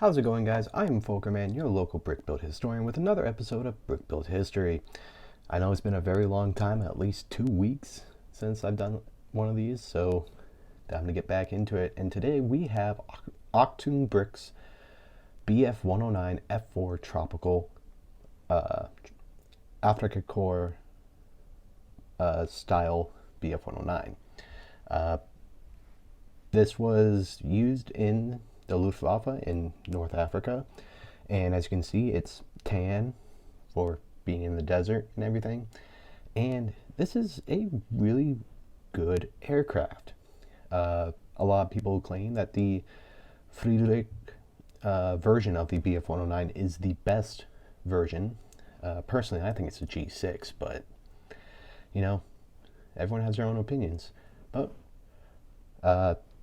How's it going, guys? I am Folkerman, your local brick build historian, with another episode of Brick Build History. I know it's been a very long time, at least 2 weeks since I've done one of these, so time to get back into it. And today we have Achtung-Brick's Bf-109F-4 Tropical Africa Core style Bf-109. This was used in the Luftwaffe in North Africa, and as you can see, it's tan for being in the desert and everything. And this is a really good aircraft. A lot of people claim that the Friedrich version of the Bf-109 is the best version. Personally, I think it's a G6, but you know, everyone has their own opinions. But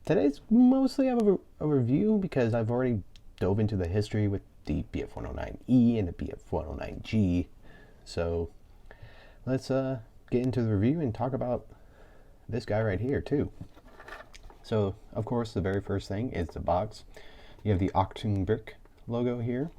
today's mostly a review because I've already dove into the history with the Bf-109E and the Bf-109G. So let's get into the review and talk about this guy right here too. So of course, the very first thing is the box. You have the Achtung-Brick logo here,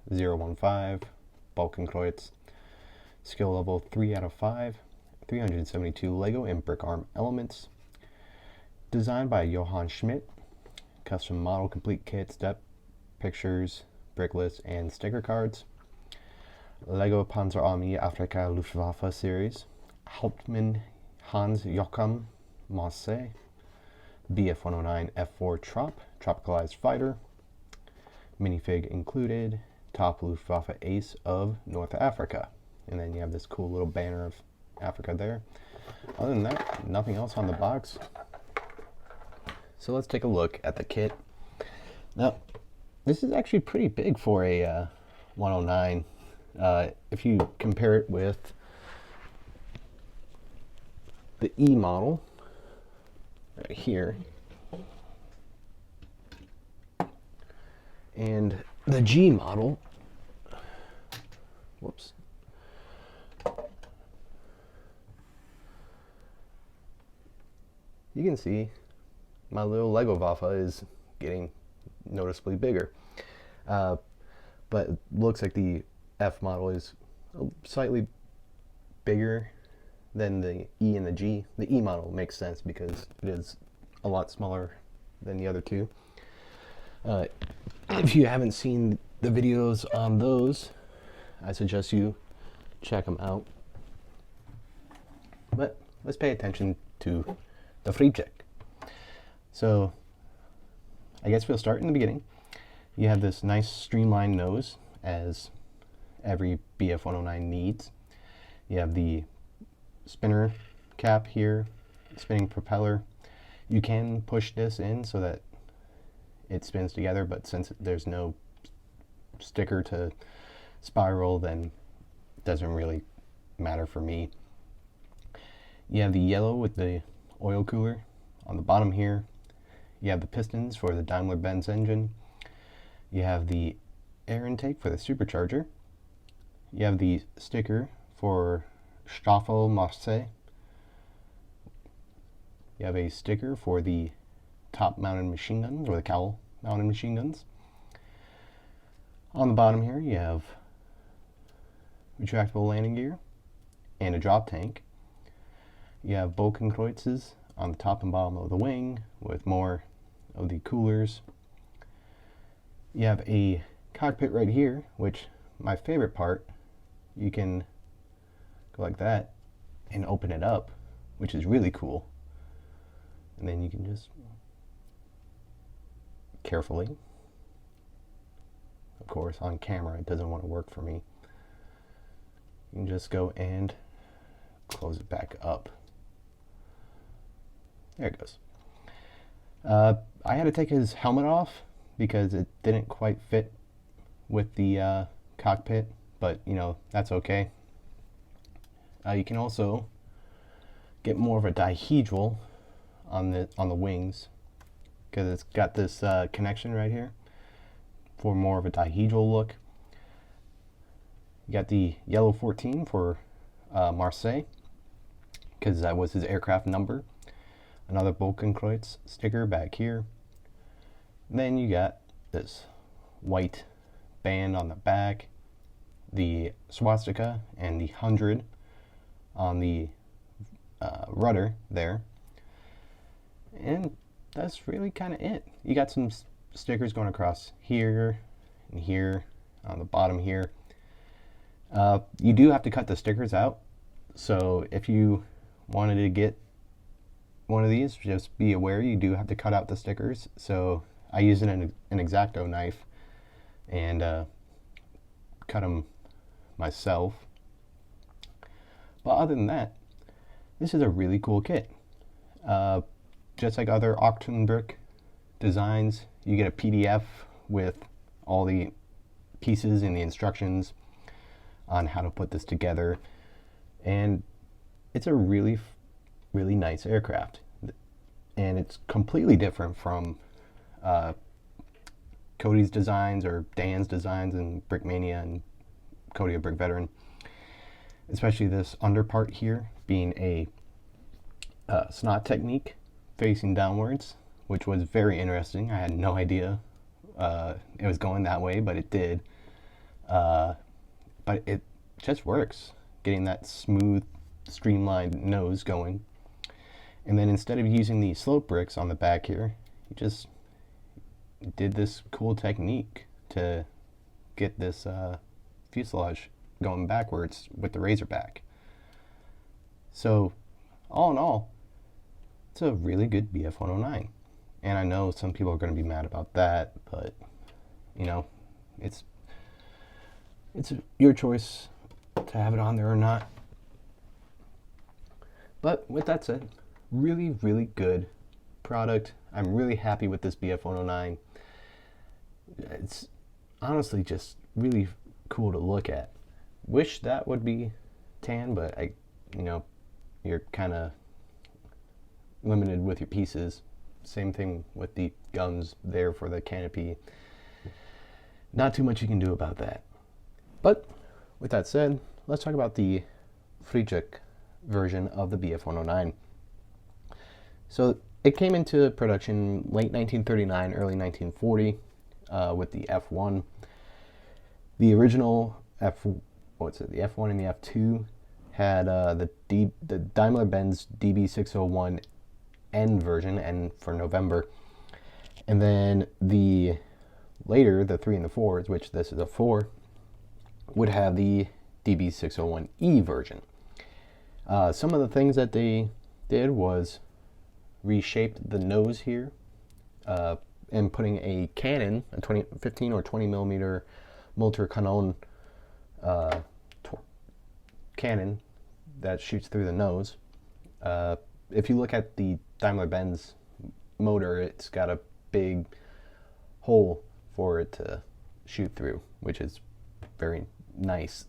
015, Balkenkreuz, skill level 3 out of 5, 372 Lego and brick arm elements. Designed by Johann Schmidt, custom model, complete kit, step pictures, brick lists, and sticker cards. Lego Panzerarmee Afrika Luftwaffe series. Hauptmann Hans-Joachim Marseille. Bf-109F-4 tropicalized fighter. Minifig included. Top Luftwaffe ace of North Africa. And then you have this cool little banner of Africa there. Other than that, nothing else on the box. So let's take a look at the kit. Now, this is actually pretty big for a 109. If you compare it with the E model right here and the G model, whoops, you can see my little Legowaffe is getting noticeably bigger. But it looks like the F model is slightly bigger than the E and the G. The E model makes sense because it is a lot smaller than the other two. If you haven't seen the videos on those, I suggest you check them out. But let's pay attention to the Friedrich. So I guess we'll start in the beginning. You have this nice streamlined nose, as every Bf-109 needs. You have the spinner cap here, spinning propeller. You can push this in so that it spins together, but since there's no sticker to spiral, then it doesn't really matter for me. You have the yellow with the oil cooler on the bottom here. You have the pistons for the Daimler-Benz engine. You have the air intake for the supercharger. You have the sticker for Staffel Marseille. You have a sticker for the top-mounted machine guns, or the cowl-mounted machine guns. On the bottom here, you have retractable landing gear and a drop tank. You have Balkenkreuzes on the top and bottom of the wing with more of the coolers. You have a cockpit right here, which my favorite part, you can go like that and open it up, which is really cool. And then you can just carefully, of course on camera it doesn't want to work for me, you can just go and close it back up. There it goes. I had to take his helmet off because it didn't quite fit with the cockpit, but you know, that's okay. You can also get more of a dihedral on the wings because it's got this connection right here for more of a dihedral look. You got the yellow 14 for Marseille because that was his aircraft number. Another Balkenkreuz sticker back here. Then you got this white band on the back, the swastika and the 100 on the rudder there, and that's really kind of it. You got some stickers going across here and here on the bottom here. You do have to cut the stickers out, so if you wanted to get one of these, just be aware you do have to cut out the stickers. So I used an X-Acto knife and cut them myself. But other than that, this is a really cool kit. Just like other Achtung-Brick designs, you get a PDF with all the pieces and the instructions on how to put this together, and it's a really nice aircraft, and it's completely different from Cody's designs or Dan's designs in Brickmania and Cody a Brick Veteran, especially this underpart here being a snot technique facing downwards, which was very interesting. I had no idea it was going that way, but it did. But it just works, getting that smooth, streamlined nose going. And then instead of using the slope bricks on the back here, you just did this cool technique to get this fuselage going backwards with the Razorback. So all in all, it's a really good Bf-109. And I know some people are going to be mad about that, but you know, it's your choice to have it on there or not. But with that said, really good product. I'm really happy with this Bf-109. It's honestly just really cool to look at. Wish that would be tan, but you're kind of limited with your pieces. Same thing with the guns there for the canopy. Not too much you can do about that. But with that said, let's talk about the Friedrich version of the Bf-109. So it came into production late 1939, early 1940 with the F1. The original the F1 and the F2 had the Daimler-Benz DB601N version, N for November. And then the 3 and the 4s, which this is a 4, would have the DB601E version. Some of the things that they did was reshaped the nose here and putting a cannon, a 15 or 20 millimeter Multer Kanon cannon that shoots through the nose. If you look at the Daimler-Benz motor, it's got a big hole for it to shoot through, which is very nice.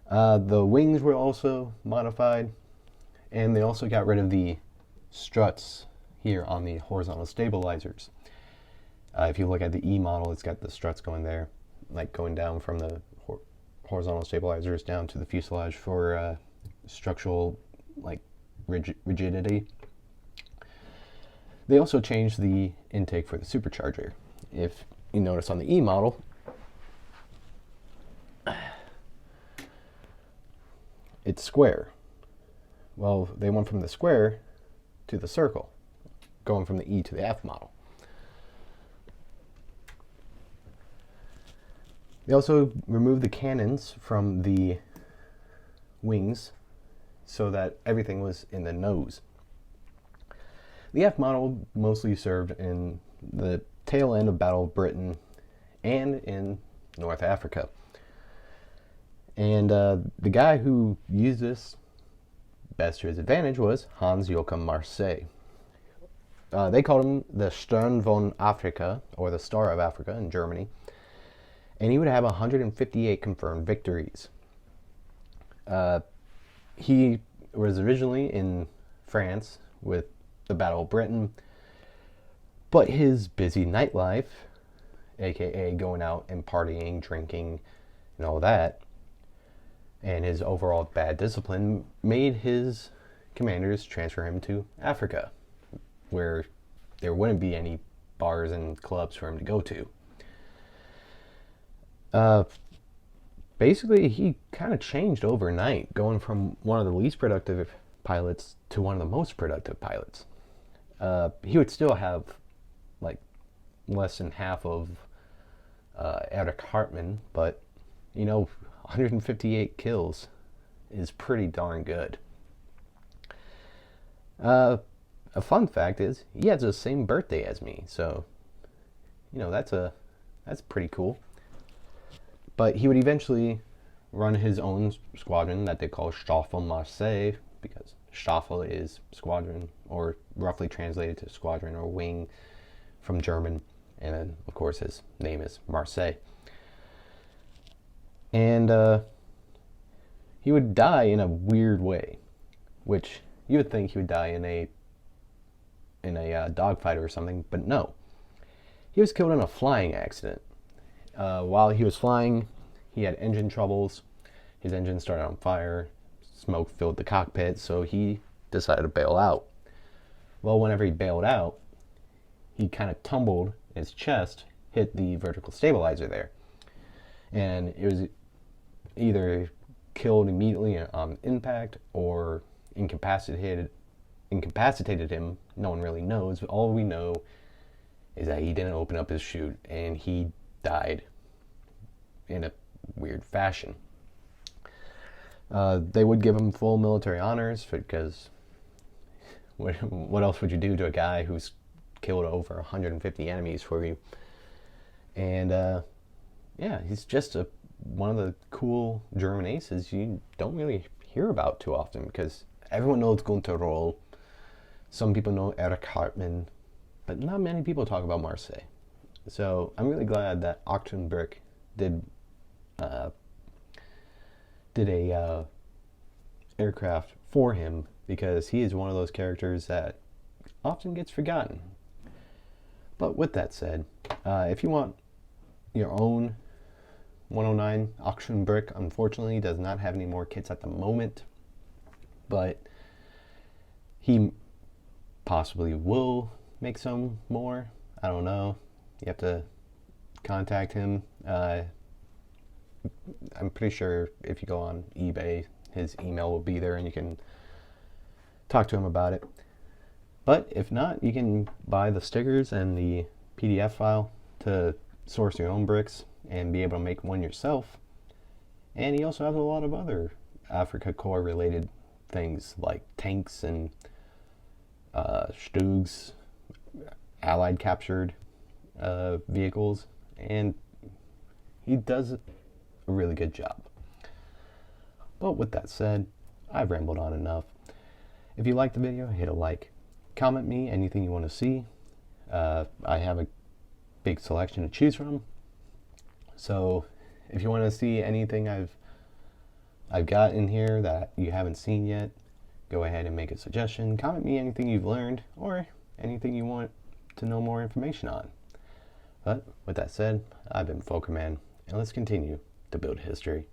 The wings were also modified, and they also got rid of the struts here on the horizontal stabilizers. If you look at the E model, it's got the struts going there, like going down from the horizontal stabilizers down to the fuselage for structural rigidity. They also changed the intake for the supercharger. If you notice on the E model, it's square. Well, they went from the square to the circle, going from the E to the F model. They also removed the cannons from the wings so that everything was in the nose. The F model mostly served in the tail end of Battle of Britain and in North Africa. And the guy who used this best to his advantage was Hans-Joachim Marseille. They called him the Stern von Afrika, or the Star of Africa in Germany. And he would have 158 confirmed victories. He was originally in France with the Battle of Britain, but his busy nightlife, aka going out and partying, drinking, and all that, and his overall bad discipline made his commanders transfer him to Africa, where there wouldn't be any bars and clubs for him to go to. Basically, he kind of changed overnight, going from one of the least productive pilots to one of the most productive pilots. He would still have like less than half of Eric Hartmann, but 158 kills is pretty darn good. A fun fact is he has the same birthday as me, so that's pretty cool. But he would eventually run his own squadron that they call Staffel Marseille, because Staffel is squadron, or roughly translated to squadron or wing from German, and then of course his name is Marseille. And he would die in a weird way, which you would think he would die in a dogfight or something, but no. He was killed in a flying accident. While he was flying, he had engine troubles. His engine started on fire. Smoke filled the cockpit, so he decided to bail out. Well, whenever he bailed out, he kind of tumbled. His chest hit the vertical stabilizer there, and it was either killed immediately on impact or incapacitated him. No one really knows, but all we know is that he didn't open up his chute and he died in a weird fashion. They would give him full military honors because what else would you do to a guy who's killed over 150 enemies for you? And yeah, he's just one of the cool German aces you don't really hear about too often, because everyone knows Gunther Roll. Some people know Erich Hartmann, but not many people talk about Marseille. So I'm really glad that Achtung-Brick did a aircraft for him, because he is one of those characters that often gets forgotten. But with that said, if you want your own 109 Achtung-Brick, unfortunately does not have any more kits at the moment, but he possibly will make some more. I don't know. You have to contact him. I'm pretty sure if you go on eBay, his email will be there and you can talk to him about it. But if not, you can buy the stickers and the PDF file to source your own bricks and be able to make one yourself. And he also has a lot of other Afrika Korps related things like tanks and Stugs, Allied captured vehicles, and he does a really good job. But with that said, I've rambled on enough. If you liked the video, hit a like. Comment me anything you want to see. I have a big selection to choose from. So if you want to see anything I've got in here that you haven't seen yet, go ahead and make a suggestion. Comment me anything you've learned or anything you want to know more information on. But with that said, I've been Folkerman, and let's continue to build history.